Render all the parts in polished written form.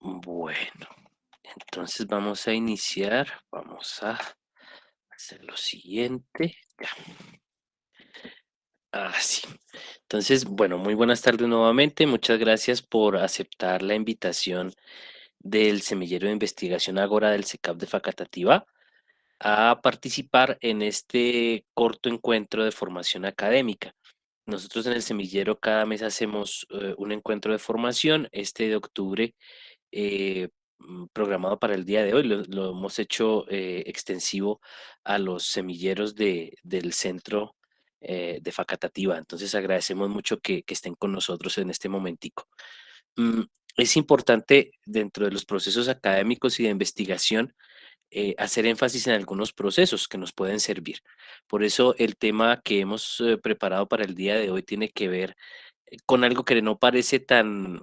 Bueno, entonces vamos a iniciar. Vamos a hacer lo siguiente. Ya, así. Entonces, bueno, muy buenas tardes nuevamente. Muchas gracias por aceptar la invitación del Semillero de Investigación Ágora del SECAP de Facatativá a participar en este corto encuentro de formación académica. Nosotros en el semillero cada mes hacemos un encuentro de formación. Este de octubre programado para el día de hoy. Lo hemos hecho extensivo a los semilleros del centro de Facatativá. Entonces agradecemos mucho que estén con nosotros en este momentico. Mm, es importante dentro de los procesos académicos y de investigación hacer énfasis en algunos procesos que nos pueden servir. Por eso el tema que hemos preparado para el día de hoy tiene que ver con algo que no parece tan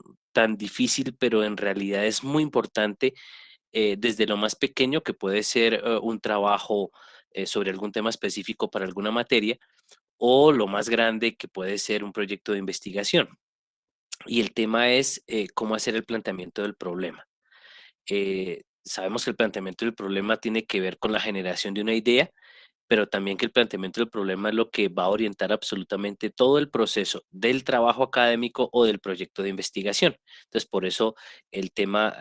difícil, pero en realidad es muy importante desde lo más pequeño, que puede ser un trabajo sobre algún tema específico para alguna materia, o lo más grande, que puede ser un proyecto de investigación. Y el tema es cómo hacer el planteamiento del problema. Sabemos que el planteamiento del problema tiene que ver con la generación de una idea, pero también que el planteamiento del problema es lo que va a orientar absolutamente todo el proceso del trabajo académico o del proyecto de investigación. Entonces, por eso el tema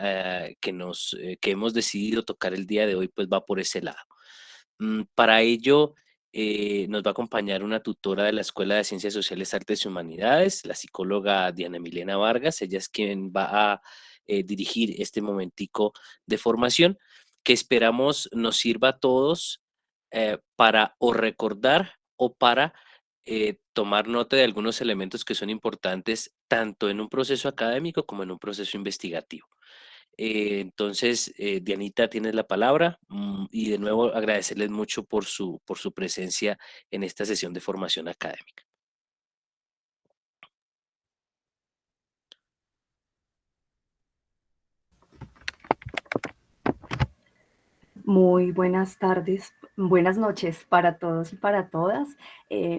que hemos decidido tocar el día de hoy, pues va por ese lado. Para ello, nos va a acompañar una tutora de la Escuela de Ciencias Sociales, Artes y Humanidades, la psicóloga Diana Milena Vargas. Ella es quien va a dirigir este momentico de formación que esperamos nos sirva a todos para o recordar o para tomar nota de algunos elementos que son importantes tanto en un proceso académico como en un proceso investigativo. Entonces, Dianita, tienes la palabra y de nuevo agradecerles mucho por su presencia en esta sesión de formación académica. Muy buenas tardes, buenas noches para todos y para todas.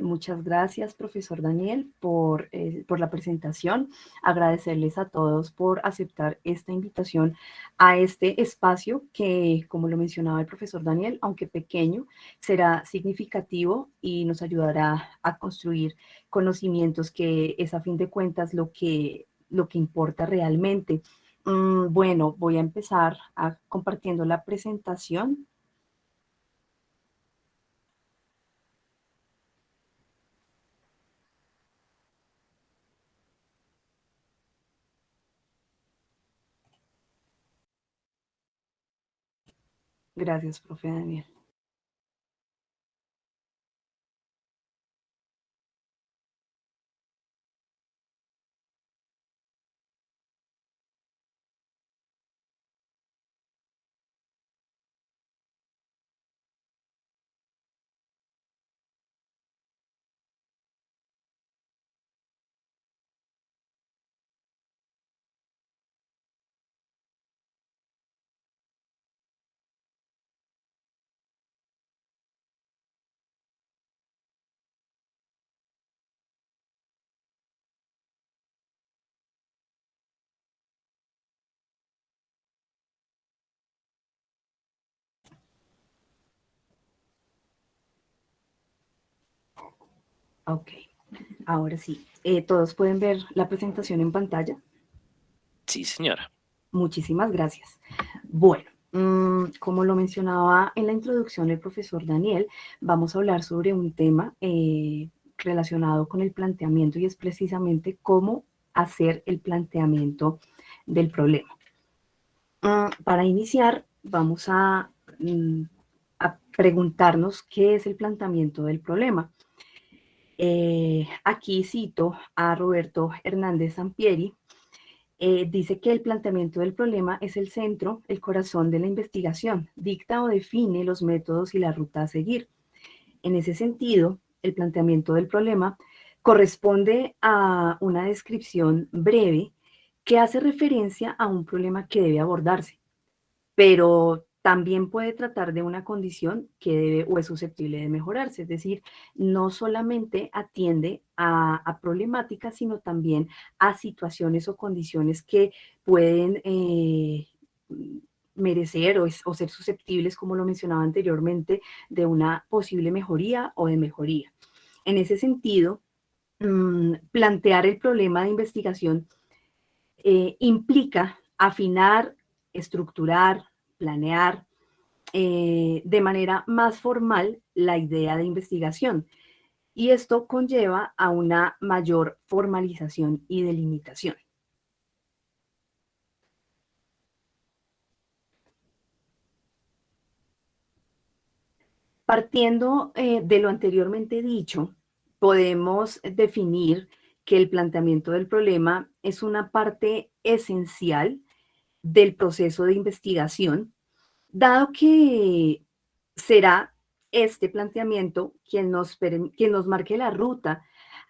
Muchas gracias, profesor Daniel, por la presentación. Agradecerles a todos por aceptar esta invitación a este espacio que, como lo mencionaba el profesor Daniel, aunque pequeño, será significativo y nos ayudará a construir conocimientos que es a fin de cuentas lo que importa realmente. Bueno, voy a empezar compartiendo la presentación. Gracias, profe Daniel. Ok, ahora sí. ¿Todos pueden ver la presentación en pantalla? Sí, señora. Muchísimas gracias. Bueno, como lo mencionaba en la introducción el profesor Daniel, vamos a hablar sobre un tema relacionado con el planteamiento y es precisamente cómo hacer el planteamiento del problema. Para iniciar, vamos a preguntarnos qué es el planteamiento del problema. Aquí cito a Roberto Hernández Sampieri. Dice que el planteamiento del problema es el centro, el corazón de la investigación, dicta o define los métodos y la ruta a seguir. En ese sentido, el planteamiento del problema corresponde a una descripción breve que hace referencia a un problema que debe abordarse, pero también puede tratar de una condición que debe o es susceptible de mejorarse, es decir, no solamente atiende a problemáticas, sino también a situaciones o condiciones que pueden merecer o ser susceptibles, como lo mencionaba anteriormente, de una posible mejoría o de mejoría. En ese sentido, plantear el problema de investigación implica afinar, estructurar, planear de manera más formal la idea de investigación. Y esto conlleva a una mayor formalización y delimitación. Partiendo de lo anteriormente dicho, podemos definir que el planteamiento del problema es una parte esencial del proceso de investigación, dado que será este planteamiento quien nos marque la ruta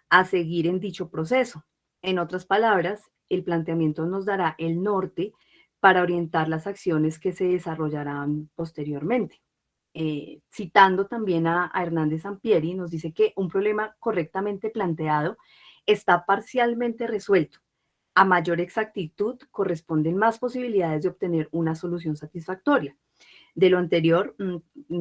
a seguir en dicho proceso. En otras palabras, el planteamiento nos dará el norte para orientar las acciones que se desarrollarán posteriormente. Citando también a Hernández Sampieri, nos dice que un problema correctamente planteado está parcialmente resuelto. A mayor exactitud corresponden más posibilidades de obtener una solución satisfactoria. De lo anterior,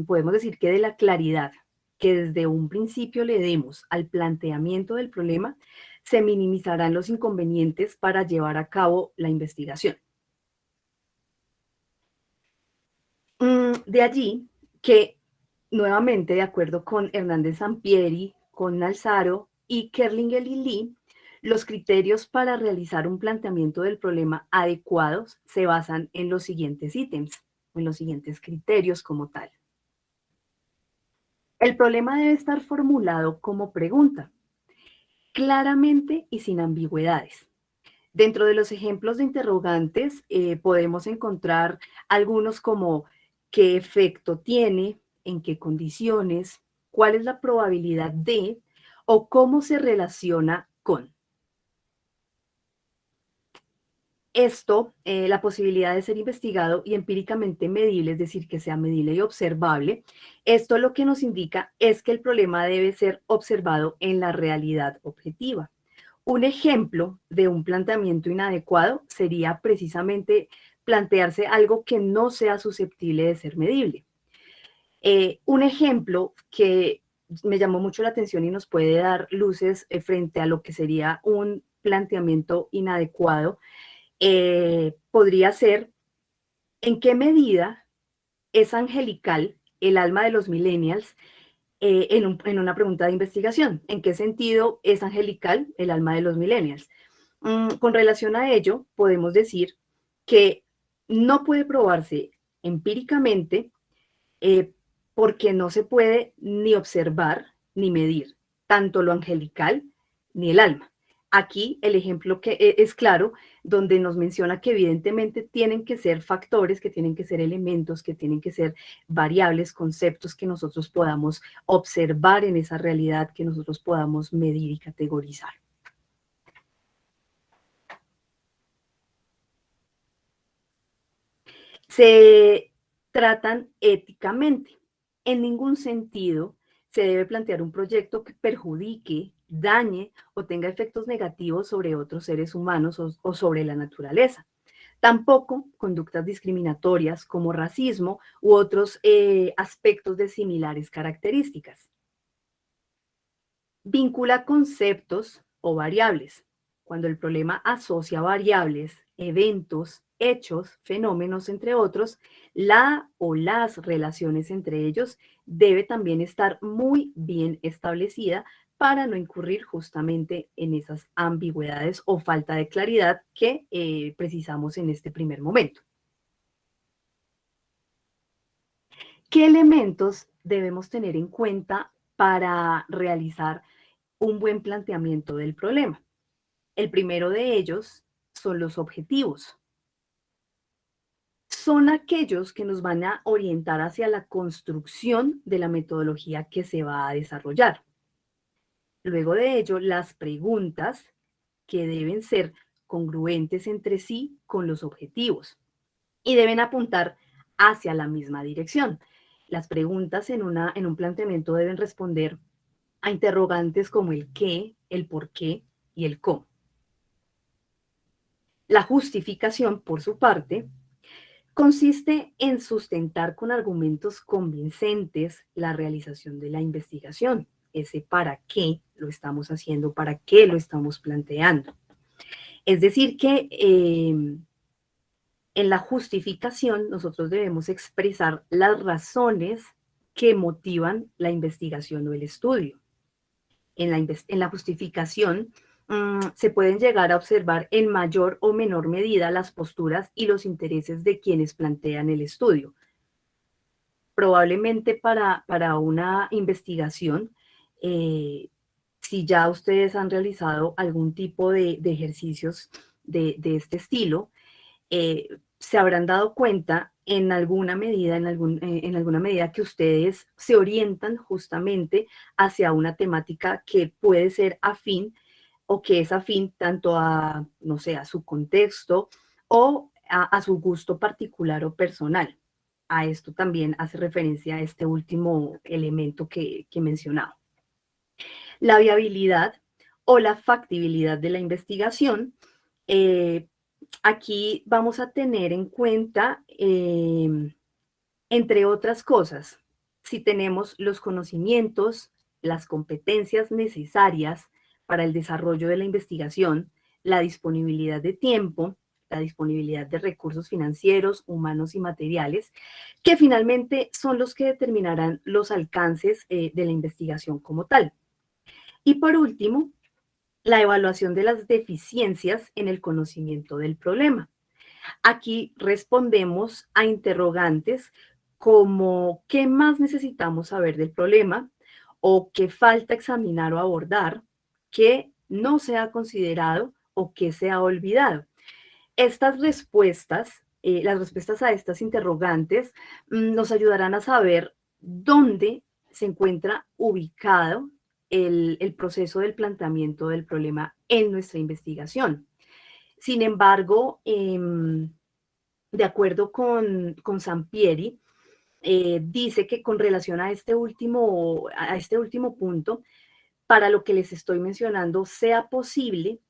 podemos decir que de la claridad que desde un principio le demos al planteamiento del problema, se minimizarán los inconvenientes para llevar a cabo la investigación. De allí que, nuevamente, de acuerdo con Hernández Sampieri, con Nalzaro y Kerlinger y Lee, los criterios para realizar un planteamiento del problema adecuados se basan en los siguientes ítems, en los siguientes criterios como tal. El problema debe estar formulado como pregunta, claramente y sin ambigüedades. Dentro de los ejemplos de interrogantes podemos encontrar algunos como qué efecto tiene, en qué condiciones, cuál es la probabilidad de o cómo se relaciona con. Esto, la posibilidad de ser investigado y empíricamente medible, es decir, que sea medible y observable, esto lo que nos indica es que el problema debe ser observado en la realidad objetiva. Un ejemplo de un planteamiento inadecuado sería precisamente plantearse algo que no sea susceptible de ser medible. Un ejemplo que me llamó mucho la atención y nos puede dar luces frente a lo que sería un planteamiento inadecuado podría ser en qué medida es angelical el alma de los millennials en una pregunta de investigación. ¿En qué sentido es angelical el alma de los millennials? Con relación a ello, podemos decir que no puede probarse empíricamente eh, porque no se puede ni observar ni medir tanto lo angelical ni el alma. Aquí el ejemplo que es claro, donde nos menciona que evidentemente tienen que ser factores, que tienen que ser elementos, que tienen que ser variables, conceptos que nosotros podamos observar en esa realidad, que nosotros podamos medir y categorizar. Se tratan éticamente. En ningún sentido se debe plantear un proyecto que perjudique, dañe o tenga efectos negativos sobre otros seres humanos o sobre la naturaleza. Tampoco conductas discriminatorias como racismo u otros aspectos de similares características. Vincula conceptos o variables. Cuando el problema asocia variables, eventos, hechos, fenómenos, entre otros, la o las relaciones entre ellos debe también estar muy bien establecida para no incurrir justamente en esas ambigüedades o falta de claridad que precisamos en este primer momento. ¿Qué elementos debemos tener en cuenta para realizar un buen planteamiento del problema? El primero de ellos son los objetivos. Son aquellos que nos van a orientar hacia la construcción de la metodología que se va a desarrollar. Luego de ello, las preguntas que deben ser congruentes entre sí con los objetivos y deben apuntar hacia la misma dirección. Las preguntas en un planteamiento deben responder a interrogantes como el qué, el por qué y el cómo. La justificación, por su parte, consiste en sustentar con argumentos convincentes la realización de la investigación, ese para qué lo estamos haciendo, para qué lo estamos planteando. Es decir, que en la justificación nosotros debemos expresar las razones que motivan la investigación o el estudio. En la justificación se pueden llegar a observar en mayor o menor medida las posturas y los intereses de quienes plantean el estudio. Probablemente para una investigación, si ya ustedes han realizado algún tipo de ejercicios de este estilo, se habrán dado cuenta en alguna medida, en alguna medida que ustedes se orientan justamente hacia una temática que puede ser afín o que es afín tanto a, no sé, a su contexto o a su gusto particular o personal. A esto también hace referencia a este último elemento que mencionaba. La viabilidad o la factibilidad de la investigación. Aquí vamos a tener en cuenta, entre otras cosas, si tenemos los conocimientos, las competencias necesarias para el desarrollo de la investigación, la disponibilidad de tiempo, la disponibilidad de recursos financieros, humanos y materiales, que finalmente son los que determinarán los alcances de la investigación como tal. Y por último, la evaluación de las deficiencias en el conocimiento del problema. Aquí respondemos a interrogantes como ¿qué más necesitamos saber del problema? O ¿qué falta examinar o abordar? ¿Qué no se ha considerado o qué se ha olvidado? Estas respuestas, las respuestas a estas interrogantes, nos ayudarán a saber dónde se encuentra ubicado el proceso del planteamiento del problema en nuestra investigación. Sin embargo, de acuerdo con Sampieri, dice que con relación a este último punto, para lo que les estoy mencionando sea posible,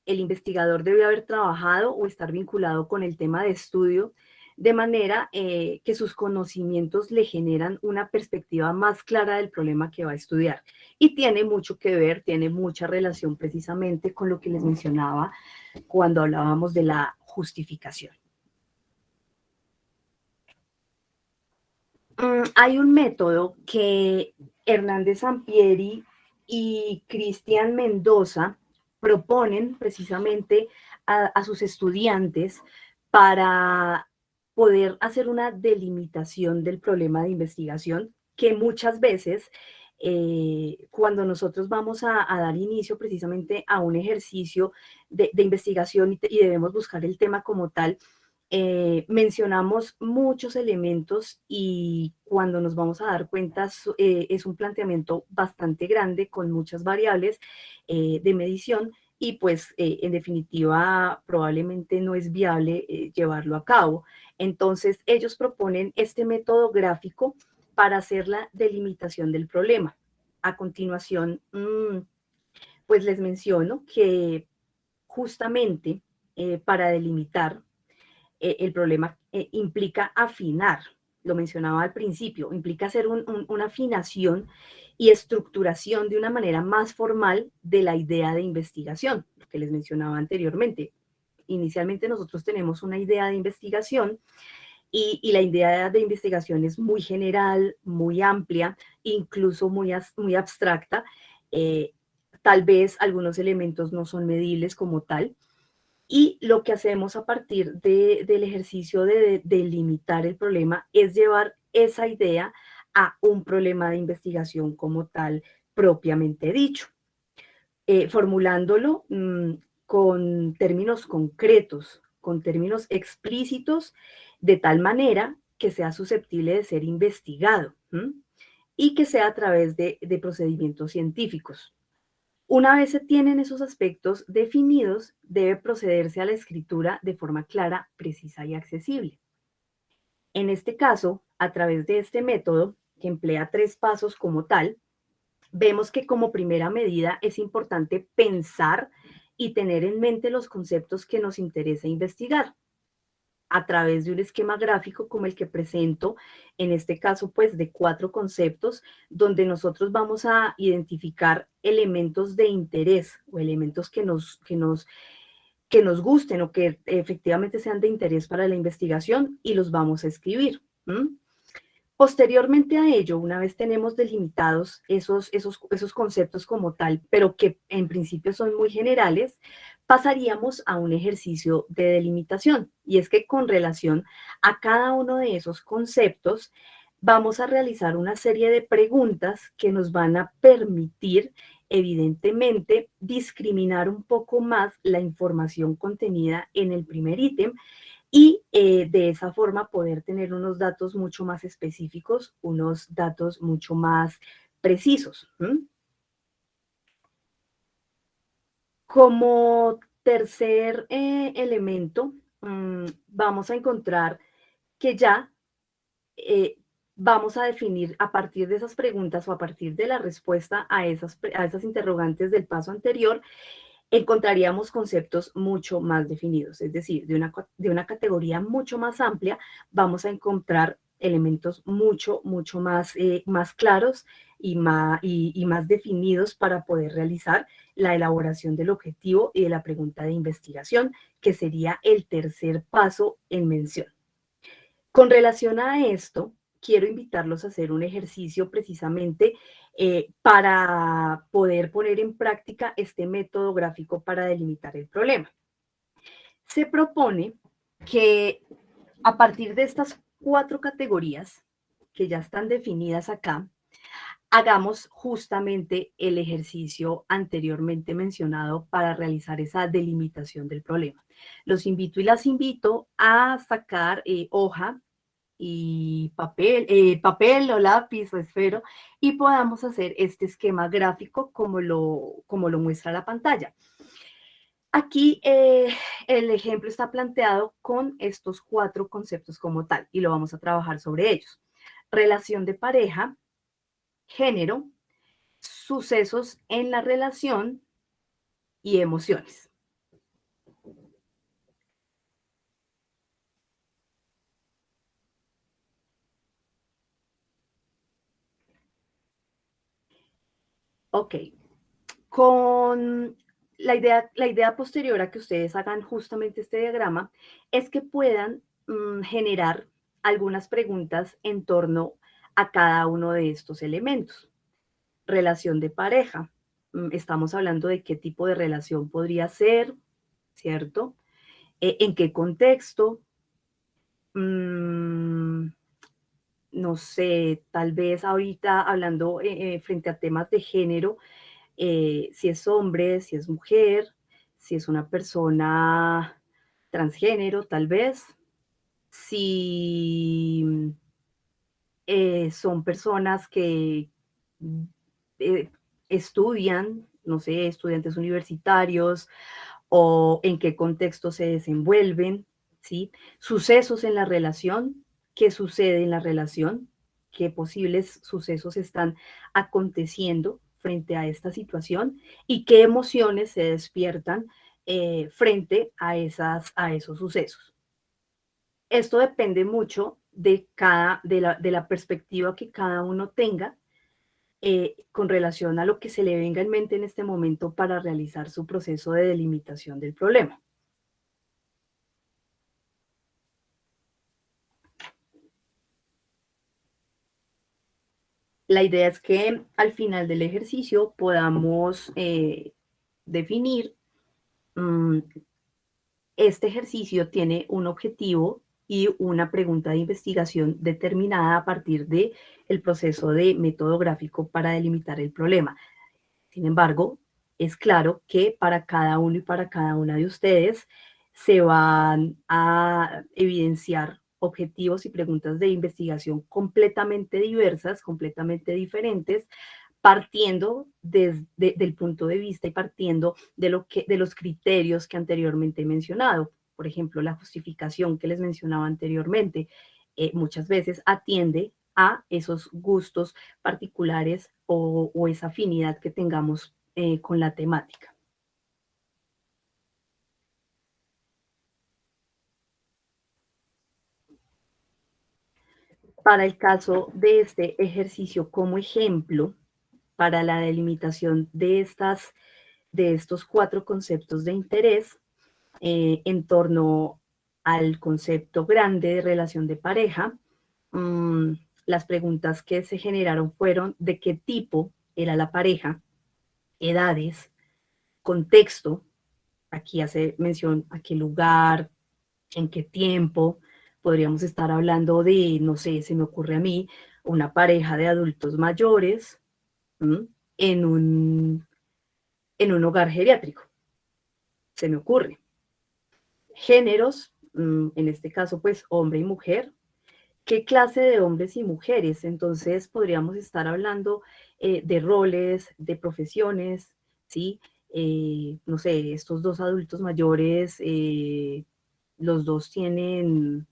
el investigador debe haber trabajado o estar vinculado con el tema de estudio, de manera que sus conocimientos le generan una perspectiva más clara del problema que va a estudiar. Y tiene mucho que ver, tiene mucha relación precisamente con lo que les mencionaba cuando hablábamos de la justificación. Hay un método que Hernández Sampieri y Cristian Mendoza proponen precisamente a sus estudiantes para poder hacer una delimitación del problema de investigación que muchas veces cuando nosotros vamos a dar inicio precisamente a un ejercicio de investigación y debemos buscar el tema como tal, mencionamos muchos elementos y cuando nos vamos a dar cuenta es un planteamiento bastante grande con muchas variables de medición y pues en definitiva probablemente no es viable llevarlo a cabo. Entonces ellos proponen este método gráfico para hacer la delimitación del problema. A continuación, pues les menciono que justamente para delimitar el problema implica afinar, lo mencionaba al principio, implica hacer una afinación y estructuración de una manera más formal de la idea de investigación, lo que les mencionaba anteriormente. Inicialmente nosotros tenemos una idea de investigación y la idea de investigación es muy general, muy amplia, incluso muy abstracta. Eh, Tal vez algunos elementos no son medibles como tal, y lo que hacemos a partir del ejercicio de delimitar el problema es llevar esa idea a un problema de investigación como tal propiamente dicho, formulándolo con términos concretos, con términos explícitos, de tal manera que sea susceptible de ser investigado y que sea a través de procedimientos científicos. Una vez se tienen esos aspectos definidos, debe procederse a la escritura de forma clara, precisa y accesible. En este caso, a través de este método, que emplea 3 pasos como tal, vemos que como primera medida es importante pensar y tener en mente los conceptos que nos interesa investigar a través de un esquema gráfico como el que presento, en este caso pues de 4 conceptos, donde nosotros vamos a identificar elementos de interés o elementos que nos gusten o que efectivamente sean de interés para la investigación y los vamos a escribir. Posteriormente a ello, una vez tenemos delimitados esos conceptos como tal, pero que en principio son muy generales, pasaríamos a un ejercicio de delimitación. Y es que con relación a cada uno de esos conceptos, vamos a realizar una serie de preguntas que nos van a permitir, evidentemente, discriminar un poco más la información contenida en el primer ítem y de esa forma poder tener unos datos mucho más específicos, unos datos mucho más precisos. Como tercer elemento, vamos a encontrar que ya vamos a definir a partir de esas preguntas o a partir de la respuesta a esas interrogantes del paso anterior, encontraríamos conceptos mucho más definidos, es decir, de una categoría mucho más amplia, vamos a encontrar elementos mucho más, más claros y más definidos para poder realizar la elaboración del objetivo y de la pregunta de investigación, que sería el tercer paso en mención. Con relación a esto, quiero invitarlos a hacer un ejercicio precisamente para poder poner en práctica este método gráfico para delimitar el problema. Se propone que a partir de estas 4 categorías que ya están definidas acá, hagamos justamente el ejercicio anteriormente mencionado para realizar esa delimitación del problema. Los invito y las invito a sacar hoja y papel o lápiz o esfero y podamos hacer este esquema gráfico como lo muestra la pantalla. Aquí el ejemplo está planteado con estos 4 conceptos como tal y lo vamos a trabajar sobre ellos. Relación de pareja, género, sucesos en la relación y emociones. Ok, con la idea posterior a que ustedes hagan justamente este diagrama es que puedan generar algunas preguntas en torno a cada uno de estos elementos. Relación de pareja. Estamos hablando de qué tipo de relación podría ser, ¿cierto? ¿En qué contexto? Mm, no sé, tal vez ahorita hablando frente a temas de género, si es hombre, si es mujer, si es una persona transgénero, tal vez, si son personas que eh, estudian, no sé, estudiantes universitarios o en qué contexto se desenvuelven, ¿sí? Sucesos en la relación, qué sucede en la relación, qué posibles sucesos están aconteciendo frente a esta situación y qué emociones se despiertan frente a esos sucesos. Esto depende mucho de la perspectiva que cada uno tenga con relación a lo que se le venga en mente en este momento para realizar su proceso de delimitación del problema. La idea es que al final del ejercicio podamos definir, mmm, este ejercicio tiene un objetivo y una pregunta de investigación determinada a partir de el proceso de método gráfico para delimitar el problema. Sin embargo, es claro que para cada uno y para cada una de ustedes se van a evidenciar objetivos y preguntas de investigación completamente diversas, completamente diferentes, partiendo del punto de vista y partiendo de los criterios que anteriormente he mencionado. Por ejemplo, la justificación que les mencionaba anteriormente, muchas veces atiende a esos gustos particulares o esa afinidad que tengamos con la temática. Para el caso de este ejercicio como ejemplo, para la delimitación de estos 4 conceptos de interés en torno al concepto grande de relación de pareja, las preguntas que se generaron fueron de qué tipo era la pareja, edades, contexto, aquí hace mención a qué lugar, en qué tiempo, podríamos estar hablando de, no sé, se me ocurre a mí, una pareja de adultos mayores ¿m? en en un hogar geriátrico, se me ocurre. Géneros, en este caso, pues hombre y mujer. ¿Qué clase de hombres y mujeres? Entonces podríamos estar hablando de roles, de profesiones, ¿sí? No sé, estos dos adultos mayores, los dos tienen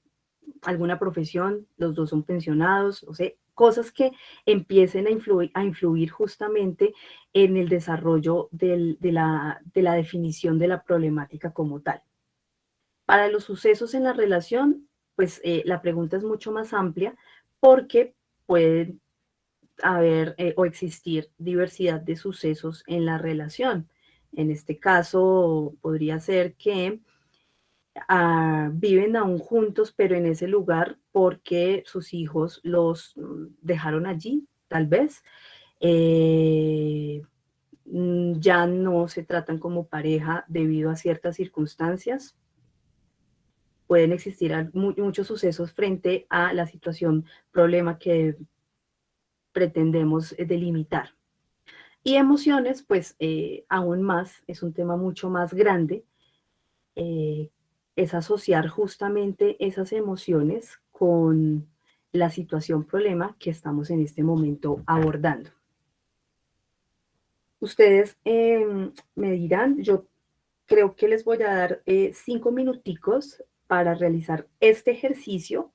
alguna profesión, los dos son pensionados, o sea, cosas que empiecen a influir justamente en el desarrollo de la definición de la problemática como tal. Para los sucesos en la relación, pues la pregunta es mucho más amplia porque pueden haber o existir diversidad de sucesos en la relación. En este caso, podría ser que viven aún juntos, pero en ese lugar porque sus hijos los dejaron allí, tal vez. Eh, ya no se tratan como pareja debido a ciertas circunstancias. Pueden existir muchos sucesos frente a la situación, problema que pretendemos delimitar. Y emociones, pues aún más, es un tema mucho más grande, eh, es asociar justamente esas emociones con la situación, problema que estamos en este momento abordando. Ustedes me dirán, yo creo que les voy a dar 5 minuticos para realizar este ejercicio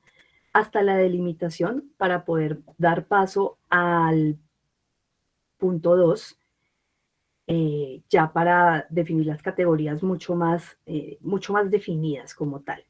hasta la delimitación para poder dar paso al punto 2, ya para definir las categorías mucho más definidas como tal.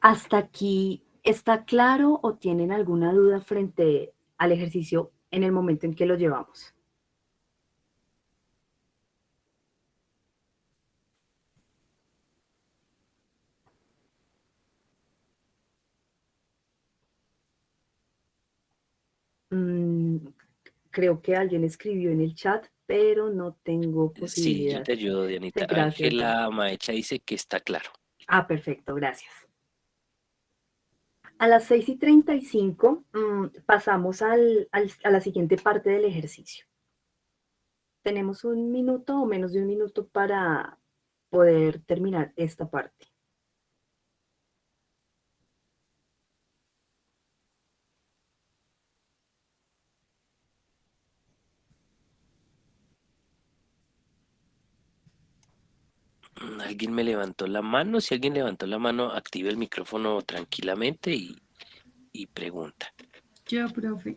¿Hasta aquí está claro o tienen alguna duda frente al ejercicio en el momento en que lo llevamos? Mm, creo que alguien escribió en el chat, pero no tengo Sí, yo posibilidad. te ayudo, Dianita. Gracias, Dan. Ángela Maecha dice que está claro. Ah, perfecto, gracias. A las 6:35 pasamos a la siguiente parte del ejercicio. Tenemos un minuto o menos de un minuto para poder terminar esta parte. Alguien me levantó la mano. Si alguien levantó la mano, active el micrófono tranquilamente y pregunta. Yo, profe.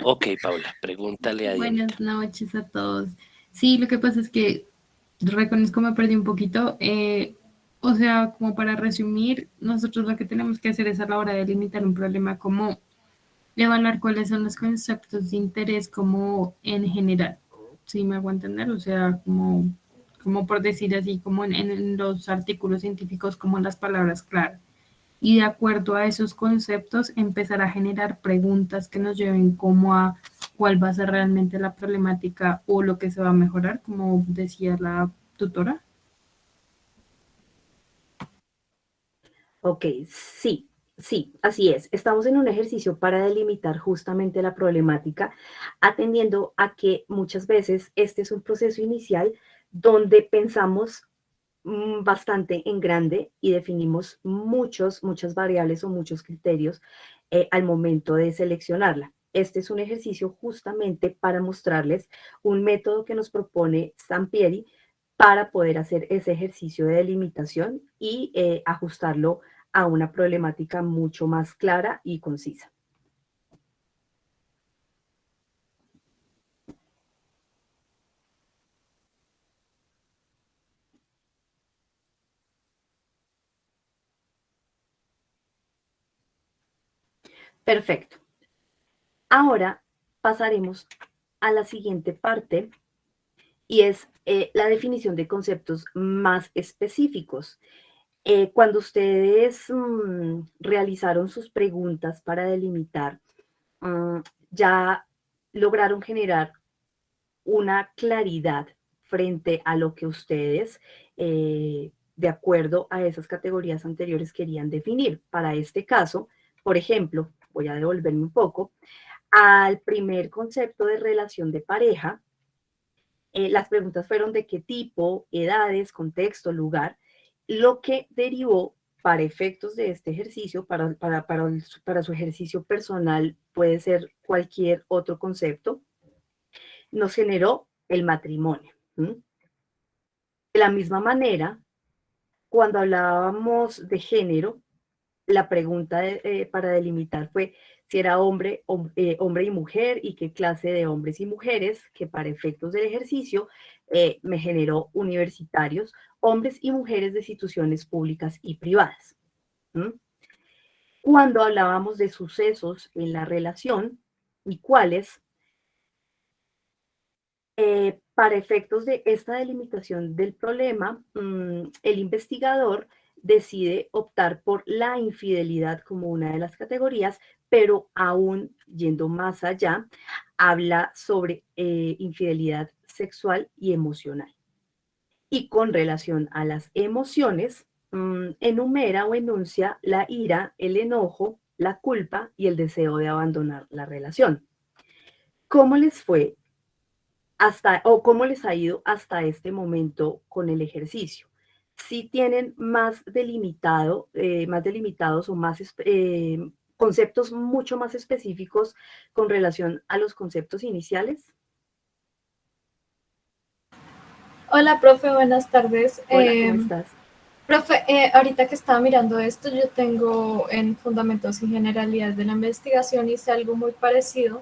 Ok, Paula, pregúntale a Dianita. Buenas noches a todos. Sí, lo que pasa es que reconozco me perdí un poquito. O sea, como para resumir, nosotros lo que tenemos que hacer es a la hora de limitar un problema como evaluar cuáles son los conceptos de interés como en general. ¿Sí me hago entender? O sea, como por decir así, como en los artículos científicos, como en las palabras clave. Y de acuerdo a esos conceptos, empezar a generar preguntas que nos lleven como a cuál va a ser realmente la problemática o lo que se va a mejorar, como decía la tutora. Ok, sí, sí, así es. Estamos en un ejercicio para delimitar justamente la problemática, atendiendo a que muchas veces este es un proceso inicial donde pensamos bastante en grande y definimos muchas variables o muchos criterios al momento de seleccionarla. Este es un ejercicio justamente para mostrarles un método que nos propone Sampieri para poder hacer ese ejercicio de delimitación y ajustarlo a una problemática mucho más clara y concisa. Perfecto. Ahora pasaremos a la siguiente parte y es la definición de conceptos más específicos. Cuando ustedes realizaron sus preguntas para delimitar, mm, ya lograron generar una claridad frente a lo que ustedes, de acuerdo a esas categorías anteriores, querían definir. Para este caso, por ejemplo, voy a devolverme un poco, al primer concepto de relación de pareja, las preguntas fueron de qué tipo, edades, contexto, lugar, lo que derivó para efectos de este ejercicio, para su ejercicio personal, puede ser cualquier otro concepto, nos generó el matrimonio. ¿Mm? De la misma manera, cuando hablábamos de género, la pregunta para delimitar fue si era hombre y mujer y qué clase de hombres y mujeres, que para efectos del ejercicio me generó universitarios, hombres y mujeres de instituciones públicas y privadas. ¿Mm? Cuando hablábamos de sucesos en la relación y cuáles, para efectos de esta delimitación del problema, el investigador decide optar por la infidelidad como una de las categorías, pero aún yendo más allá, habla sobre infidelidad sexual y emocional. Y con relación a las emociones, enumera o enuncia la ira, el enojo, la culpa y el deseo de abandonar la relación. ¿Cómo les fue o cómo les ha ido hasta este momento con el ejercicio? Si tienen más delimitados o más conceptos mucho más específicos con relación a los conceptos iniciales. Hola, profe, buenas tardes. Hola, ¿cómo estás? Profe, ahorita que estaba mirando esto, yo tengo en Fundamentos y Generalidades de la Investigación, hice algo muy parecido,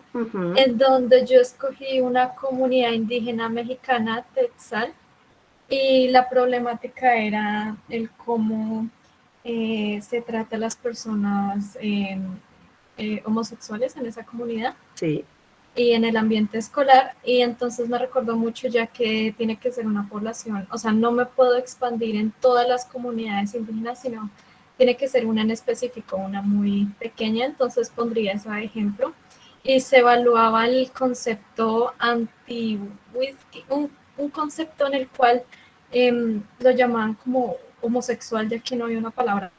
en donde yo escogí una comunidad indígena mexicana, Tetzal, y la problemática era el cómo se trata a las personas homosexuales en esa comunidad. Sí. Y en el ambiente escolar, y entonces me recordó mucho ya que tiene que ser una población, o sea, no me puedo expandir en todas las comunidades indígenas, sino tiene que ser una en específico, una muy pequeña, entonces pondría eso de ejemplo. Y se evaluaba el concepto anti-whisky, un concepto en el cual lo llamaban como homosexual, ya que no había una palabra.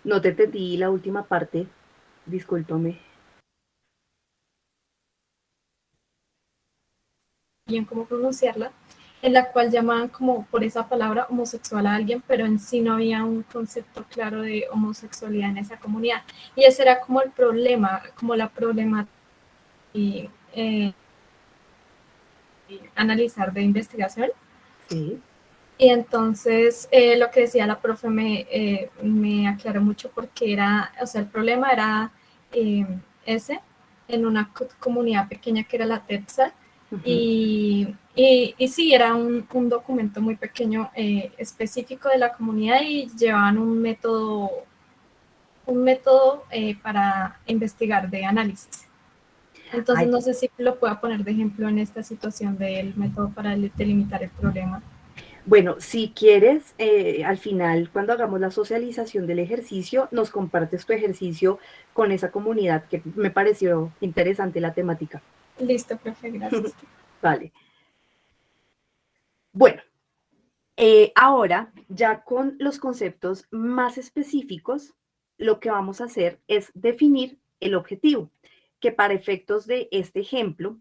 No te entendí la última parte, discúlpame. Bien cómo pronunciarla, en la cual llamaban como por esa palabra homosexual a alguien, pero en sí no había un concepto claro de homosexualidad en esa comunidad. Y ese era como el problema, como la problemática y analizar de investigación. Sí. Y entonces lo que decía la profe me aclaró mucho porque era, o sea, el problema era ese, en una comunidad pequeña que era la TEPSA, y sí, era un documento muy pequeño específico de la comunidad y llevaban un método para investigar de análisis. Entonces Ay, no sé si lo puedo poner de ejemplo en esta situación del método para delimitar el problema. bueno, si quieres, al final, cuando hagamos la socialización del ejercicio, nos compartes tu ejercicio con esa comunidad que me pareció interesante la temática. Listo, profe, gracias. Vale. Bueno, ahora, ya con los conceptos más específicos, lo que vamos a hacer es definir el objetivo, que para efectos de este ejemplo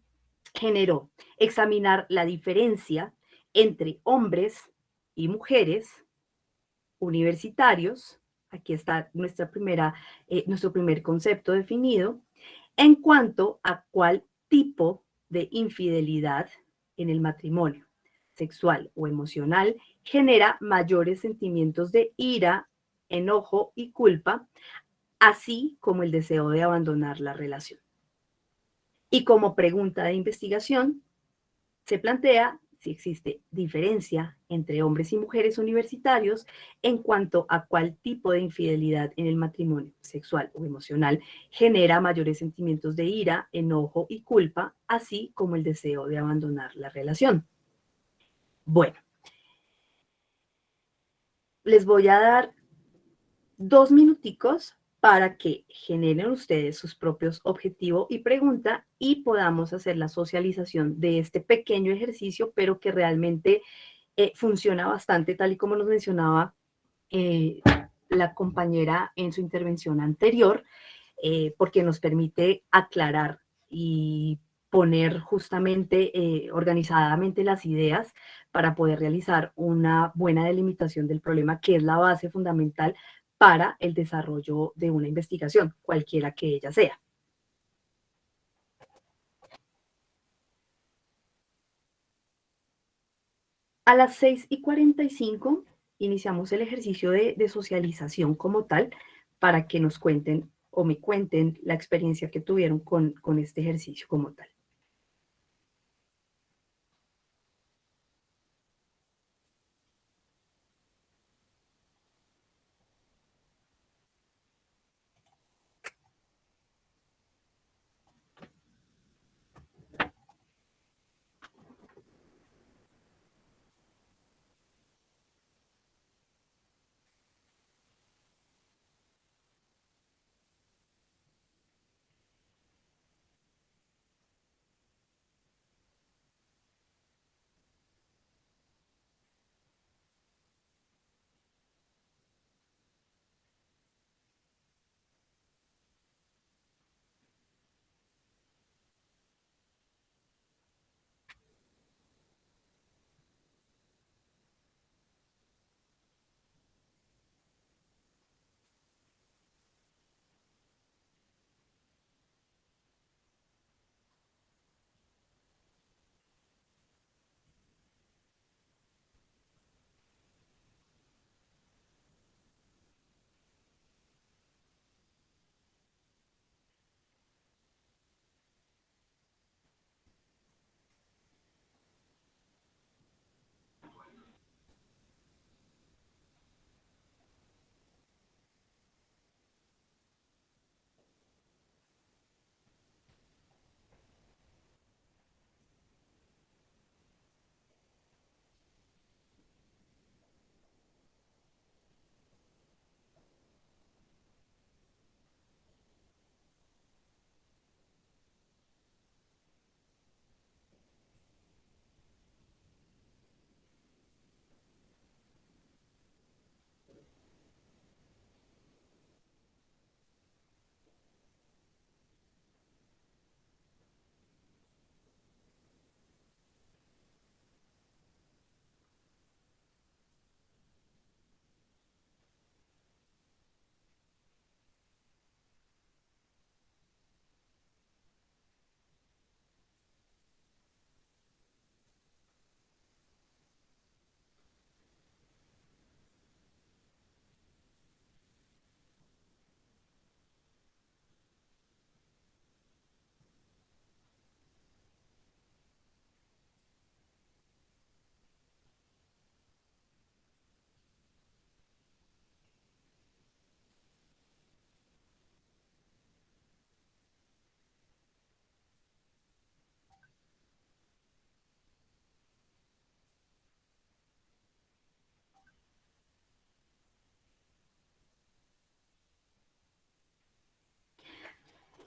generó examinar la diferencia entre hombres y mujeres universitarios. Aquí está nuestro primer concepto definido en cuanto a cuál tipo de infidelidad en el matrimonio sexual o emocional genera mayores sentimientos de ira, enojo y culpa, así como el deseo de abandonar la relación. Y como pregunta de investigación, se plantea si existe diferencia entre hombres y mujeres universitarios en cuanto a cuál tipo de infidelidad en el matrimonio sexual o emocional genera mayores sentimientos de ira, enojo y culpa, así como el deseo de abandonar la relación. Bueno, les voy a dar 2 minuticos para que generen ustedes sus propios objetivos y pregunta y podamos hacer la socialización de este pequeño ejercicio, pero que realmente funciona bastante, tal y como nos mencionaba eh, la compañera en su intervención anterior, porque nos permite aclarar y poner justamente organizadamente las ideas para poder realizar una buena delimitación del problema, que es la base fundamental para el desarrollo de una investigación, cualquiera que ella sea. A las 6:45 iniciamos el ejercicio de socialización como tal para que nos cuenten o me cuenten la experiencia que tuvieron con este ejercicio como tal.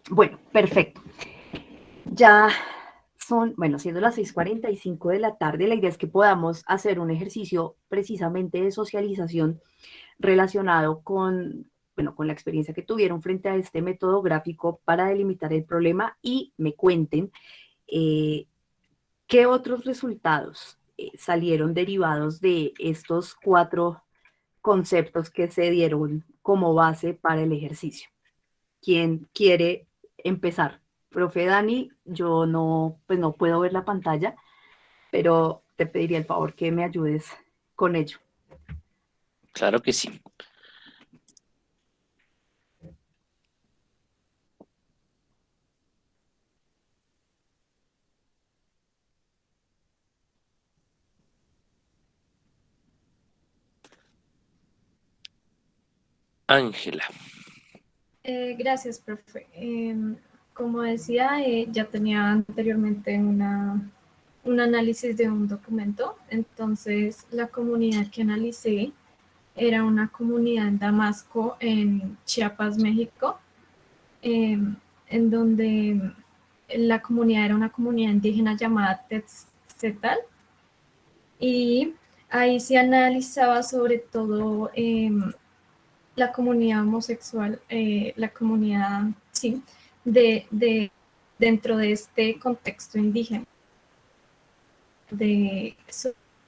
Bueno, perfecto. Ya son, bueno, siendo las 6:45 de la tarde, la idea es que podamos hacer un ejercicio precisamente de socialización relacionado con, bueno, con la experiencia que tuvieron frente a este método gráfico para delimitar el problema y me cuenten eh, qué otros resultados salieron derivados de estos 4 conceptos que se dieron como base para el ejercicio. ¿Quién quiere empezar? Profe Dani, yo no, pues no puedo ver la pantalla, pero te pediría el favor que me ayudes con ello. Claro que sí. Ángela. Gracias, profe. Como decía, ya tenía anteriormente un análisis de un documento, entonces la comunidad que analicé era una comunidad en Damasco, en Chiapas, México, en donde la comunidad era una comunidad indígena llamada Tetzetal, y ahí se analizaba sobre todo la comunidad homosexual, la comunidad, sí, dentro de este contexto indígena.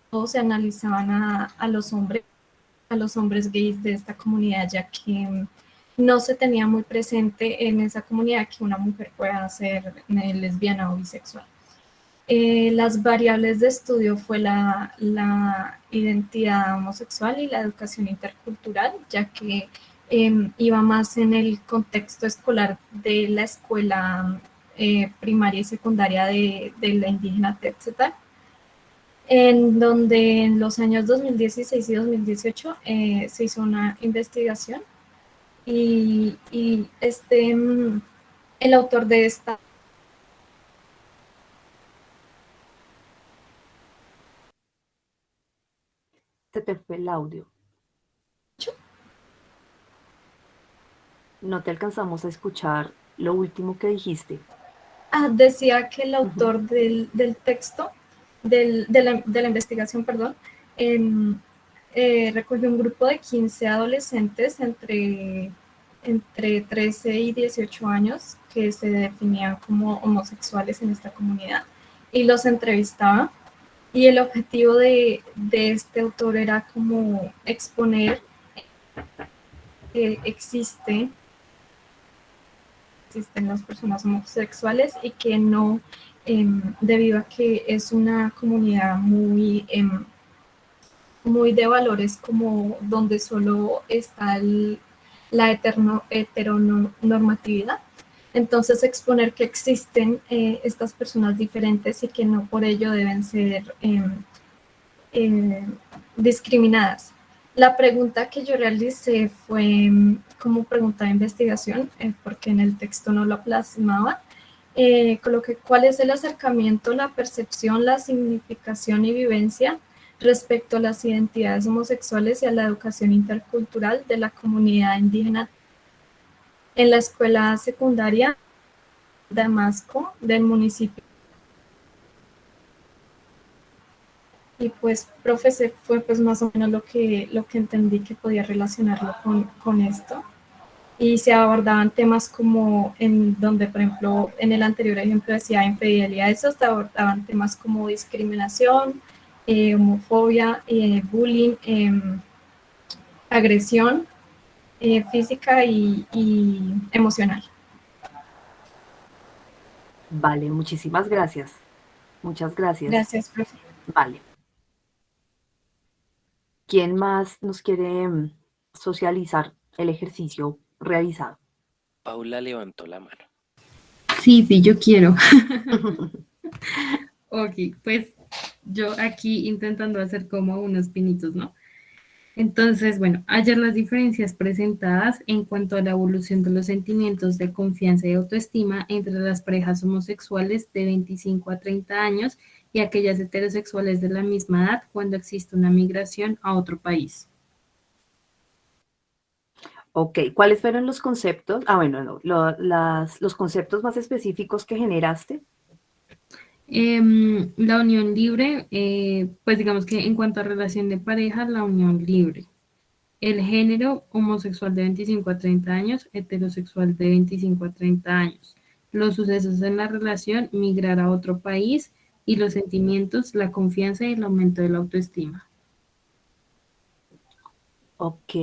Todos se analizaban a los hombres gays de esta comunidad, ya que no se tenía muy presente en esa comunidad que una mujer pueda ser lesbiana o bisexual. Las variables de estudio fue la identidad homosexual y la educación intercultural, ya que iba más en el contexto escolar de la escuela primaria y secundaria de la indígena Tetzetal, en donde en los años 2016 y 2018 se hizo una investigación y el autor de esta... Se te fue el audio. No te alcanzamos a escuchar lo último que dijiste. Decía que el autor del texto, de la investigación, perdón, recogió un grupo de 15 adolescentes entre 13 y 18 años que se definían como homosexuales en esta comunidad y los entrevistaba. Y el objetivo de este autor era como exponer que existen las personas homosexuales y que no, debido a que es una comunidad muy de valores, como donde solo está la heteronormatividad. Entonces exponer que existen estas personas diferentes y que no por ello deben ser discriminadas. La pregunta que yo realicé fue como pregunta de investigación, porque en el texto no lo plasmaba. Coloqué cuál es el acercamiento, la percepción, la significación y vivencia respecto a las identidades homosexuales y a la educación intercultural de la comunidad indígena en la escuela secundaria de Damasco del municipio. Y pues, profe, fue pues más o menos lo que entendí que podía relacionarlo con esto. Y se abordaban temas como en donde, por ejemplo, en el anterior ejemplo decía infidelidad, eso se abordaban temas como discriminación, homofobia, bullying, agresión física y emocional. Vale, muchísimas gracias. Muchas gracias. Gracias, profe. Vale. ¿Quién más nos quiere socializar el ejercicio realizado? Paula levantó la mano. Sí, yo quiero. Ok, pues yo aquí intentando hacer como unos pinitos, ¿no? Entonces, bueno, hallar las diferencias presentadas en cuanto a la evolución de los sentimientos de confianza y autoestima entre las parejas homosexuales de 25 a 30 años y aquellas heterosexuales de la misma edad cuando existe una migración a otro país. Ok, ¿cuáles fueron los conceptos? Ah, bueno, no, los conceptos más específicos que generaste. La unión libre, pues digamos que en cuanto a relación de pareja, la unión libre. El género homosexual de 25 a 30 años, heterosexual de 25 a 30 años. Los sucesos en la relación, migrar a otro país y los sentimientos, la confianza y el aumento de la autoestima. Ok.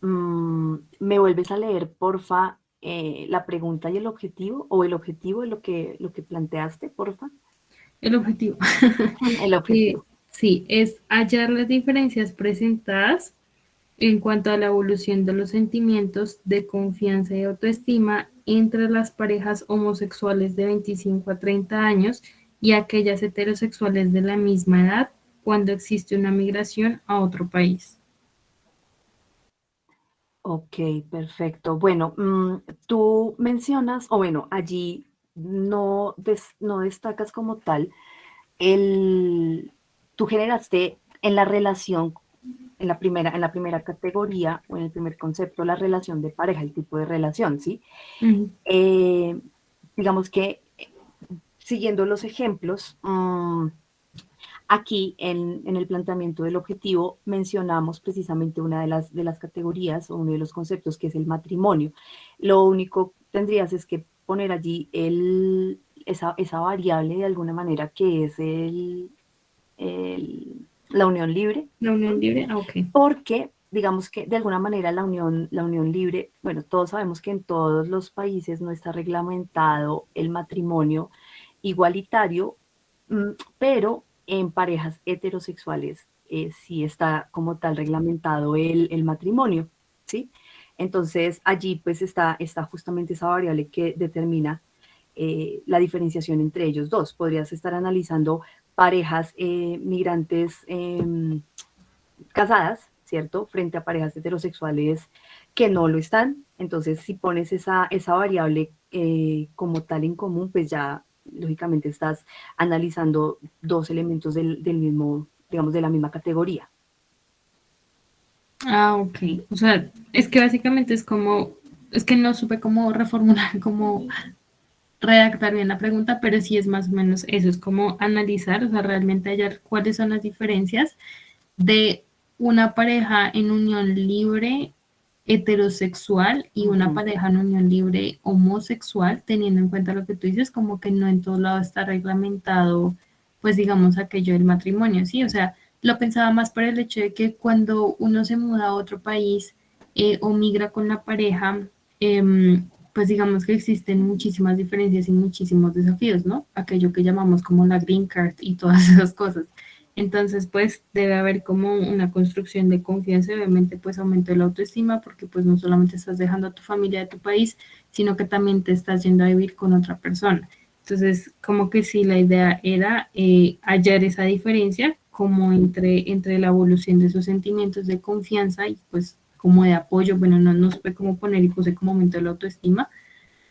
¿Me vuelves a leer, porfa, la pregunta y el objetivo? ¿O el objetivo de lo que planteaste, porfa? El objetivo, El objetivo. sí, es hallar las diferencias presentadas en cuanto a la evolución de los sentimientos de confianza y autoestima entre las parejas homosexuales de 25 a 30 años y aquellas heterosexuales de la misma edad cuando existe una migración a otro país. Ok, perfecto. Bueno, tú mencionas, o bueno, allí no destacas como tal, el, tú generaste en la relación, en la primera categoría o en el primer concepto, la relación de pareja, el tipo de relación, ¿sí? Ujú. Eh, digamos que siguiendo los ejemplos, aquí en el planteamiento del objetivo mencionamos precisamente una de las categorías o uno de los conceptos que es el matrimonio. Lo único tendrías es que poner allí esa variable de alguna manera que es la unión libre, La unión libre, ah, ok. porque digamos que de alguna manera la unión libre, bueno, todos sabemos que en todos los países no está reglamentado el matrimonio igualitario, pero en parejas heterosexuales sí está como tal reglamentado el matrimonio, ¿sí? Entonces allí pues está justamente esa variable que determina la diferenciación entre ellos dos. Podrías estar analizando parejas migrantes casadas, ¿cierto? Frente a parejas heterosexuales que no lo están. Entonces, si pones esa variable como tal en común, pues ya lógicamente estás analizando dos elementos del mismo, digamos, de la misma categoría. Ah, ok. O sea, es que básicamente es como, es que no supe cómo reformular, cómo redactar bien la pregunta, pero sí es más o menos eso, es como analizar, o sea, realmente hallar cuáles son las diferencias de una pareja en unión libre heterosexual y una Ujú. pareja en unión libre homosexual, teniendo en cuenta lo que tú dices, como que no en todo lado está reglamentado, pues digamos, aquello del matrimonio, ¿sí? O sea, lo pensaba más por el hecho de que cuando uno se muda a otro país o migra con la pareja, pues digamos que existen muchísimas diferencias y muchísimos desafíos, ¿no? Aquello que llamamos como la green card y todas esas cosas. Entonces, pues debe haber como una construcción de confianza y obviamente pues aumento de la autoestima porque pues no solamente estás dejando a tu familia de tu país, sino que también te estás yendo a vivir con otra persona. Entonces, como que sí, la idea era hallar esa diferencia como entre la evolución de esos sentimientos de confianza y pues como de apoyo, bueno, no supe cómo poner y puse como aumento de la autoestima,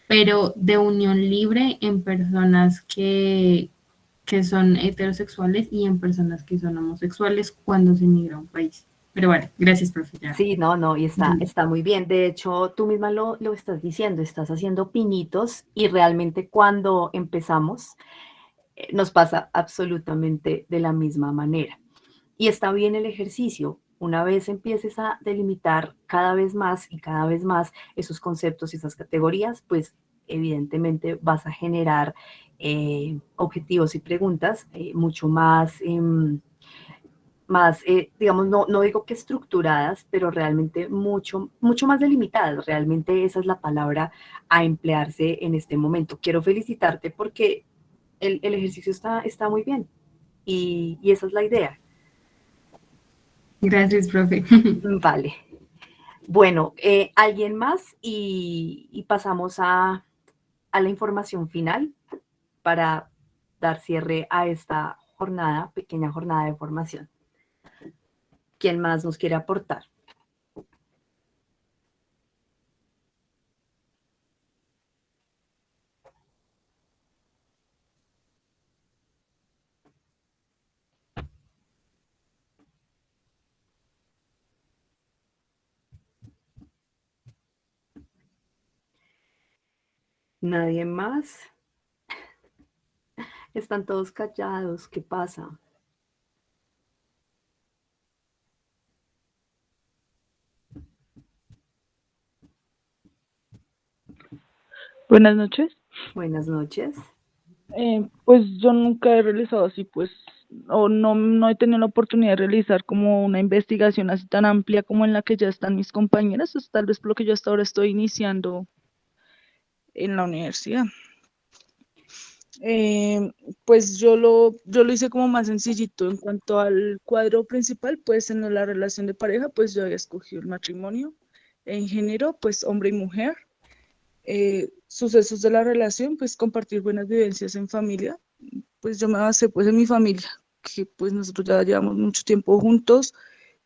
pero de unión libre en personas que son heterosexuales y en personas que son homosexuales cuando se migra a un país. Pero vale, gracias, profe. Ya. Sí, no, y Entendí. está muy bien. De hecho, tú misma lo estás diciendo, estás haciendo pinitos y realmente cuando empezamos nos pasa absolutamente de la misma manera. Y está bien el ejercicio. Una vez empieces a delimitar cada vez más y cada vez más esos conceptos y esas categorías, pues evidentemente vas a generar objetivos y preguntas mucho más digamos, no digo que estructuradas, pero realmente mucho más delimitadas. Realmente esa es la palabra a emplearse en este momento. Quiero felicitarte porque el ejercicio está muy bien y esa es la idea. Gracias, profe. Vale. Bueno, ¿alguien más? Y pasamos a la información final para dar cierre a esta jornada, pequeña jornada de formación. ¿Quién más nos quiere aportar? ¿Nadie más? Están todos callados. ¿Qué pasa? Buenas noches. Buenas noches. Pues yo nunca he realizado así, pues, o no he tenido la oportunidad de realizar como una investigación así tan amplia como en la que ya están mis compañeras, es tal vez por lo que yo hasta ahora estoy iniciando en la universidad. Pues yo lo hice como más sencillito en cuanto al cuadro principal, pues en la relación de pareja, pues yo había escogido el matrimonio, en género, pues hombre y mujer. Sucesos de la relación, pues compartir buenas vivencias en familia, pues yo me basé pues en mi familia, que pues nosotros ya llevamos mucho tiempo juntos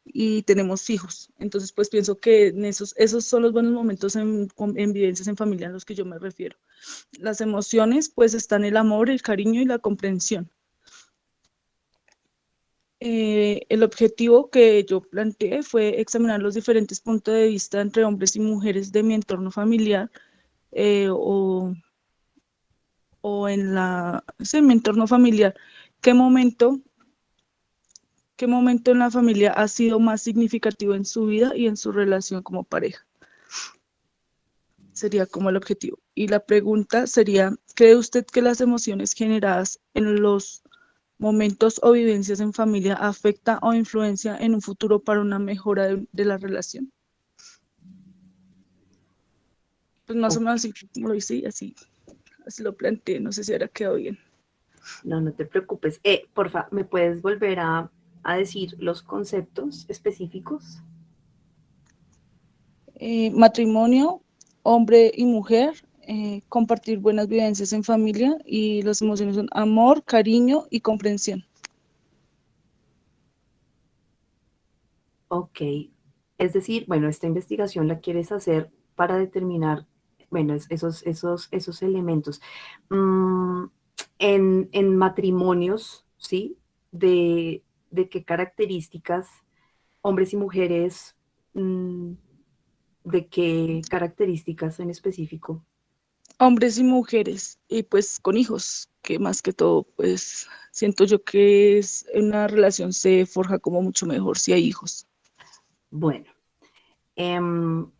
y tenemos hijos, entonces pues pienso que en esos son los buenos momentos en vivencias en familia a los que yo me refiero. Las emociones pues están el amor, el cariño y la comprensión. El objetivo que yo planteé fue examinar los diferentes puntos de vista entre hombres y mujeres de mi entorno familiar, eh, o sí, en mi entorno familiar, ¿qué momento, qué momento en la familia ha sido más significativo en su vida y en su relación como pareja? Sería como el objetivo. Y la pregunta sería, ¿cree usted que las emociones generadas en los momentos o vivencias en familia afecta o influencia en un futuro para una mejora de la relación? Pues más o Ok. menos así como lo hice, así lo planteé, no sé si ahora quedó bien. No, no te preocupes. Porfa, ¿me puedes volver a decir los conceptos específicos? Matrimonio, hombre y mujer, compartir buenas vivencias en familia y las emociones son amor, cariño y comprensión. Ok. Es decir, bueno, esta investigación la quieres hacer para determinar, bueno, esos elementos. Mm, en matrimonios, ¿sí? De qué características, hombres y mujeres, mm, de qué características en específico. Hombres y mujeres y pues con hijos, que más que todo pues siento yo que es una relación se forja como mucho mejor si hay hijos. Bueno, em,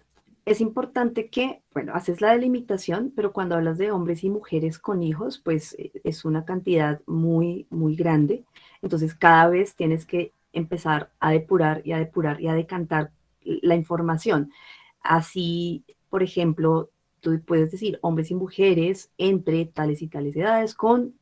es importante que, bueno, haces la delimitación, pero cuando hablas de hombres y mujeres con hijos, pues es una cantidad muy, muy grande. Entonces, cada vez tienes que empezar a depurar y a depurar y a decantar la información. Así, por ejemplo, tú puedes decir hombres y mujeres entre tales y tales edades con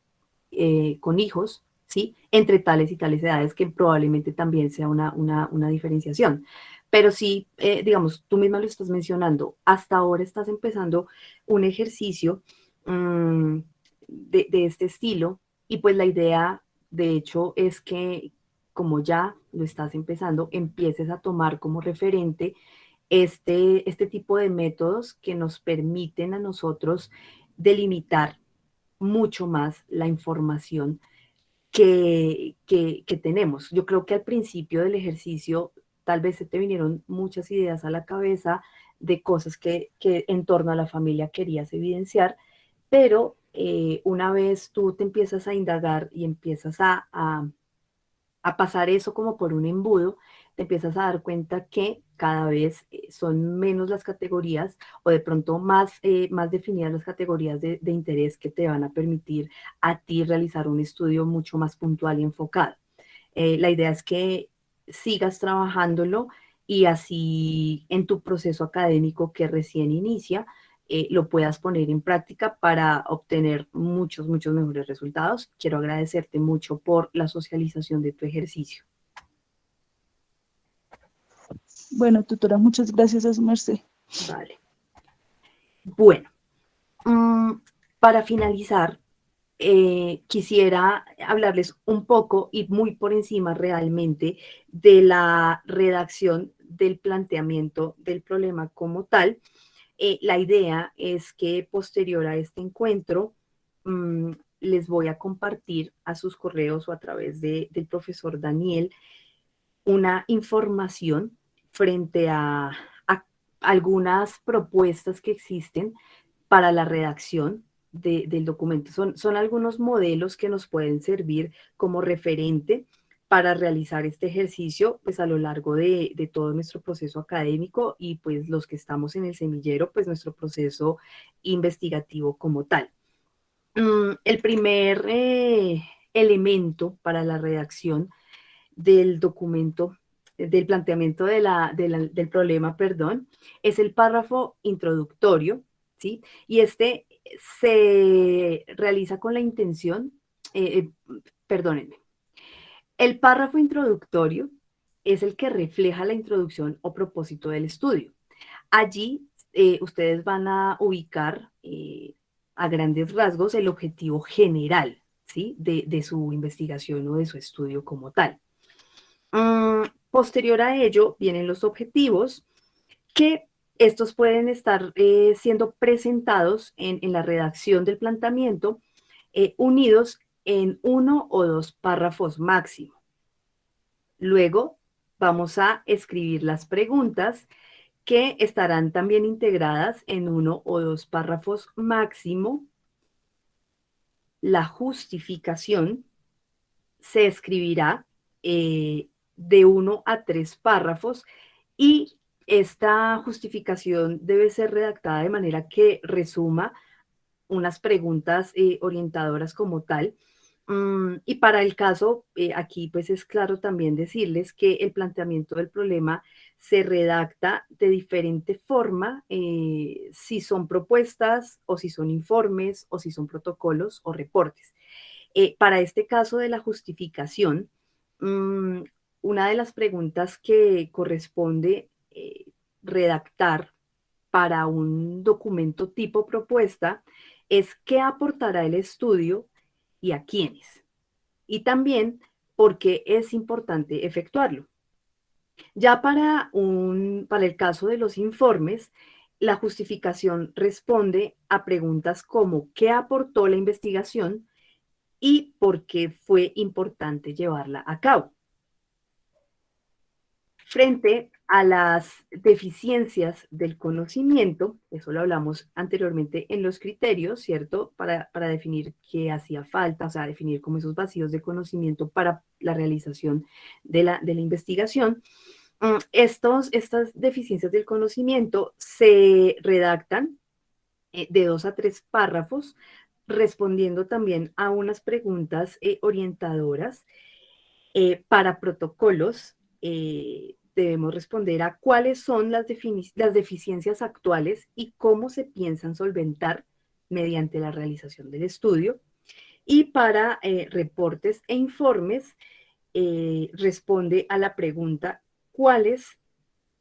hijos, ¿sí? Entre tales y tales edades, que probablemente también sea una diferenciación. Pero sí, digamos, tú misma lo estás mencionando, hasta ahora estás empezando un ejercicio de este estilo y pues la idea, de hecho, es que como ya lo estás empezando, empieces a tomar como referente este tipo de métodos que nos permiten a nosotros delimitar mucho más la información que tenemos. Yo creo que al principio del ejercicio tal vez se te vinieron muchas ideas a la cabeza de cosas que en torno a la familia querías evidenciar, pero una vez tú te empiezas a indagar y empiezas a pasar eso como por un embudo, te empiezas a dar cuenta que cada vez son menos las categorías o de pronto más definidas las categorías de interés que te van a permitir a ti realizar un estudio mucho más puntual y enfocado. La idea es que sigas trabajándolo y así en tu proceso académico que recién inicia, lo puedas poner en práctica para obtener muchos, muchos mejores resultados. Quiero agradecerte mucho por la socialización de tu ejercicio. Bueno, tutora, muchas gracias a su merced. Vale. Bueno, para finalizar, quisiera hablarles un poco y muy por encima realmente de la redacción del planteamiento del problema como tal. La idea es que posterior a este encuentro les voy a compartir a sus correos o a través del profesor Daniel una información frente a algunas propuestas que existen para la redacción del documento. Son algunos modelos que nos pueden servir como referente para realizar este ejercicio pues a lo largo de todo nuestro proceso académico y pues los que estamos en el semillero, pues nuestro proceso investigativo como tal. El primer elemento para la redacción del documento, del planteamiento del problema, perdón, es el párrafo introductorio, ¿sí? Y este se realiza con la intención, perdónenme, el párrafo introductorio es el que refleja la introducción o propósito del estudio. Allí ustedes van a ubicar a grandes rasgos el objetivo general, ¿sí? de su investigación o de su estudio como tal. Posterior a ello vienen los objetivos, que estos pueden estar siendo presentados en la redacción del planteamiento, unidos en 1 o 2 párrafos máximo. Luego vamos a escribir las preguntas, que estarán también integradas en 1 o 2 párrafos máximo. La justificación se escribirá de 1 a 3 párrafos y esta justificación debe ser redactada de manera que resuma unas preguntas orientadoras como tal. Y para el caso, aquí pues es claro también decirles que el planteamiento del problema se redacta de diferente forma, si son propuestas o si son informes o si son protocolos o reportes. Para este caso de la justificación, una de las preguntas que corresponde redactar para un documento tipo propuesta es qué aportará el estudio y a quiénes. Y también por qué es importante efectuarlo. Ya para el caso de los informes, la justificación responde a preguntas como ¿qué aportó la investigación y por qué fue importante llevarla a cabo? Frente a las deficiencias del conocimiento, eso lo hablamos anteriormente en los criterios, ¿cierto? Para definir qué hacía falta, o sea, definir como esos vacíos de conocimiento para la realización de la investigación. Estas deficiencias del conocimiento se redactan de 2 a 3 párrafos, respondiendo también a unas preguntas orientadoras. Para protocolos, debemos responder a cuáles son las deficiencias actuales y cómo se piensan solventar mediante la realización del estudio. Y para reportes e informes, responde a la pregunta cuáles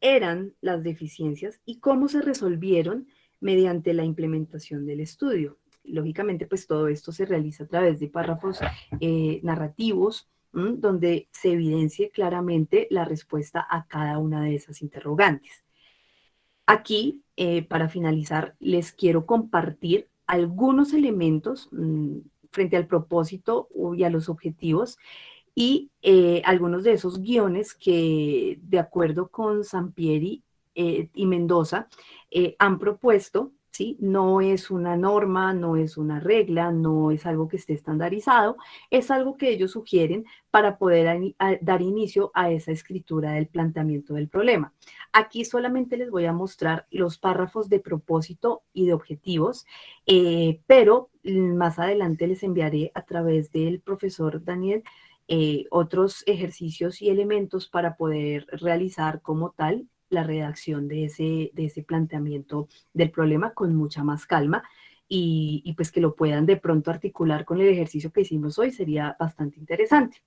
eran las deficiencias y cómo se resolvieron mediante la implementación del estudio. Lógicamente, pues todo esto se realiza a través de párrafos narrativos, donde se evidencie claramente la respuesta a cada una de esas interrogantes. Aquí, para finalizar, les quiero compartir algunos elementos frente al propósito y a los objetivos y algunos de esos guiones que, de acuerdo con Sampieri y Mendoza, han propuesto, ¿sí? No es una norma, no es una regla, no es algo que esté estandarizado, es algo que ellos sugieren para poder dar inicio a esa escritura del planteamiento del problema. Aquí solamente les voy a mostrar los párrafos de propósito y de objetivos, pero más adelante les enviaré a través del profesor Daniel otros ejercicios y elementos para poder realizar como tal la redacción de ese planteamiento del problema con mucha más calma y pues que lo puedan de pronto articular con el ejercicio que hicimos hoy sería bastante interesante.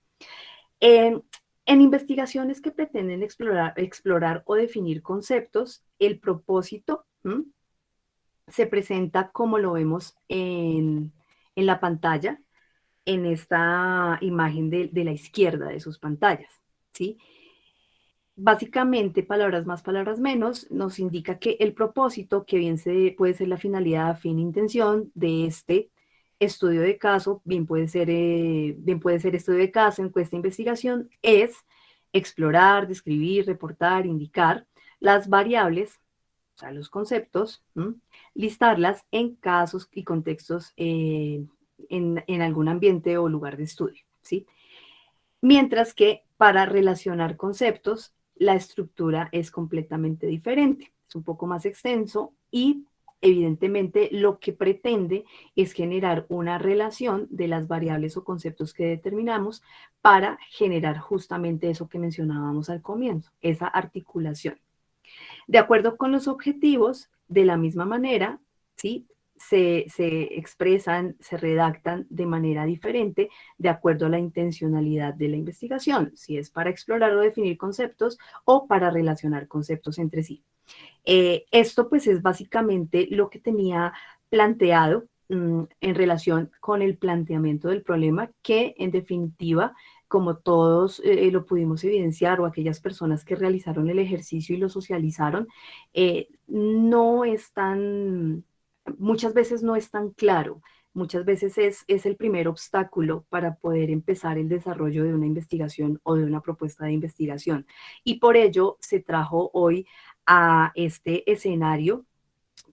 En investigaciones que pretenden explorar o definir conceptos, el propósito se presenta como lo vemos en la pantalla, en esta imagen de la izquierda de sus pantallas, ¿sí? Básicamente, palabras más, palabras menos, nos indica que el propósito, que bien puede ser la finalidad, fin, intención de este estudio de caso, bien puede ser estudio de caso, encuesta, investigación, es explorar, describir, reportar, indicar las variables o sea, los conceptos, listarlas en casos y contextos en algún ambiente o lugar de estudio, ¿sí? Mientras que para relacionar conceptos, la estructura es completamente diferente, es un poco más extenso y evidentemente lo que pretende es generar una relación de las variables o conceptos que determinamos para generar justamente eso que mencionábamos al comienzo, esa articulación. De acuerdo con los objetivos, de la misma manera, ¿sí? Se expresan, se redactan de manera diferente de acuerdo a la intencionalidad de la investigación, si es para explorar o definir conceptos o para relacionar conceptos entre sí. Esto pues es básicamente lo que tenía planteado en relación con el planteamiento del problema, que en definitiva, como todos lo pudimos evidenciar o aquellas personas que realizaron el ejercicio y lo socializaron, no es tan, muchas veces no es tan claro. Muchas veces es el primer obstáculo para poder empezar el desarrollo de una investigación o de una propuesta de investigación. Y por ello se trajo hoy a este escenario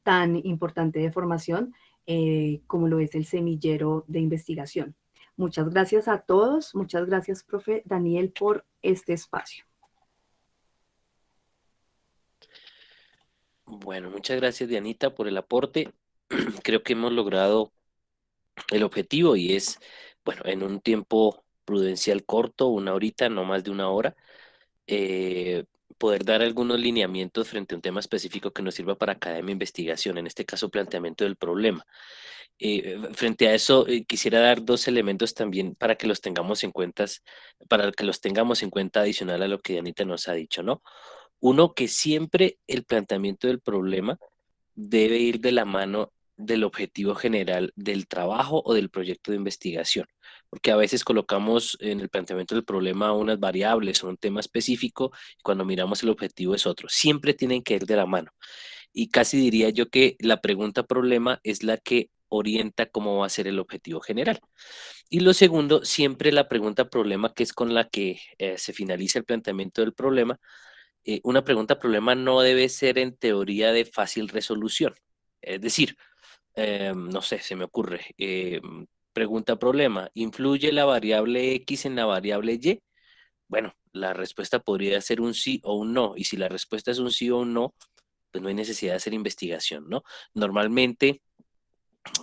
tan importante de formación como lo es el semillero de investigación. Muchas gracias a todos, muchas gracias, profe Daniel, por este espacio. Bueno, muchas gracias, Dianita, por el aporte. Creo que hemos logrado el objetivo y es, bueno, en un tiempo prudencial corto, una horita, no más de una hora, eh, poder dar algunos lineamientos frente a un tema específico que nos sirva para academia e investigación, en este caso planteamiento del problema. Frente a eso, quisiera dar dos elementos también para que los tengamos en cuenta, para que los tengamos en cuenta adicional a lo que Dianita nos ha dicho, ¿no? Uno, que siempre el planteamiento del problema debe ir de la mano del objetivo general del trabajo o del proyecto de investigación, porque a veces colocamos en el planteamiento del problema unas variables o un tema específico y cuando miramos el objetivo es otro. Siempre tienen que ir de la mano. Y casi diría yo que la pregunta problema es la que orienta cómo va a ser el objetivo general. Y lo segundo, siempre la pregunta problema, que es con la que se finaliza el planteamiento del problema, una pregunta problema no debe ser en teoría de fácil resolución. Es decir, no sé, se me ocurre, pregunta problema, ¿influye la variable X en la variable Y? Bueno, la respuesta podría ser un sí o un no, y si la respuesta es un sí o un no, pues no hay necesidad de hacer investigación, ¿no? Normalmente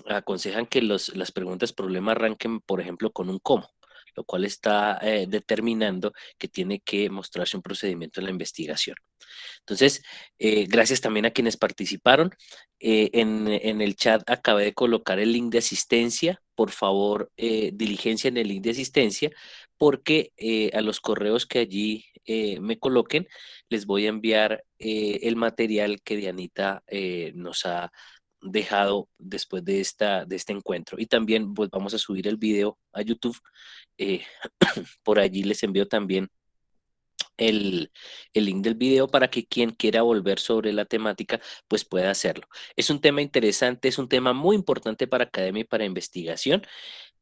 aconsejan que las preguntas problema arranquen, por ejemplo, con un cómo, lo cual está determinando que tiene que mostrarse un procedimiento en la investigación. Entonces, gracias también a quienes participaron. En el chat acabé de colocar el link de asistencia. Por favor, diligencia en el link de asistencia, porque a los correos que allí me coloquen, les voy a enviar el material que Dianita nos ha dejado después de este encuentro. Y también pues, vamos a subir el video a YouTube. Eh, por allí les envío también el link del video para que quien quiera volver sobre la temática pues pueda hacerlo. Es un tema interesante, es un tema muy importante para academia y para investigación.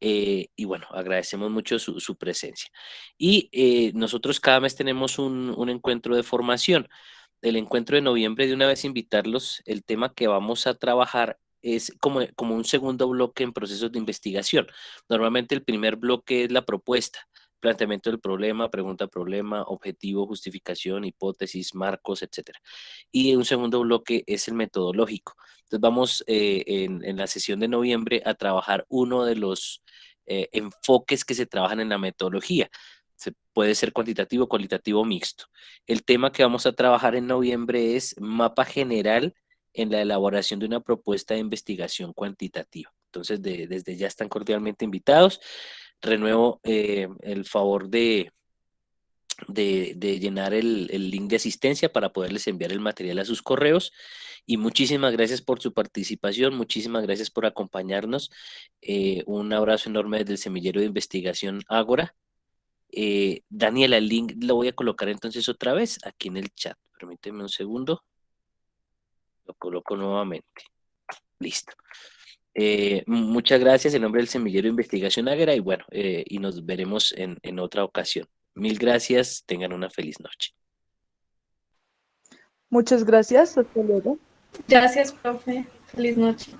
Y bueno, agradecemos mucho su presencia. Y nosotros cada mes tenemos un encuentro de formación. El encuentro de noviembre, de una vez invitarlos, el tema que vamos a trabajar es como un segundo bloque en procesos de investigación. Normalmente el primer bloque es la propuesta, planteamiento del problema, pregunta problema, objetivo, justificación, hipótesis, marcos, etcétera. Y un segundo bloque es el metodológico. Entonces vamos en la sesión de noviembre a trabajar uno de los enfoques que se trabajan en la metodología. Puede ser cuantitativo, cualitativo, mixto. El tema que vamos a trabajar en noviembre es mapa general en la elaboración de una propuesta de investigación cuantitativa. Entonces, desde ya están cordialmente invitados. Renuevo el favor de llenar el link de asistencia para poderles enviar el material a sus correos. Y muchísimas gracias por su participación, muchísimas gracias por acompañarnos. Un abrazo enorme desde el Semillero de Investigación Ágora. Daniela, el link lo voy a colocar entonces otra vez aquí en el chat. Permíteme un segundo. Lo coloco nuevamente. Listo. Muchas gracias en nombre del Semillero de Investigación Ágora y bueno, y nos veremos en otra ocasión. Mil gracias, tengan una feliz noche. Muchas gracias, hasta luego. Gracias, profe. Feliz noche.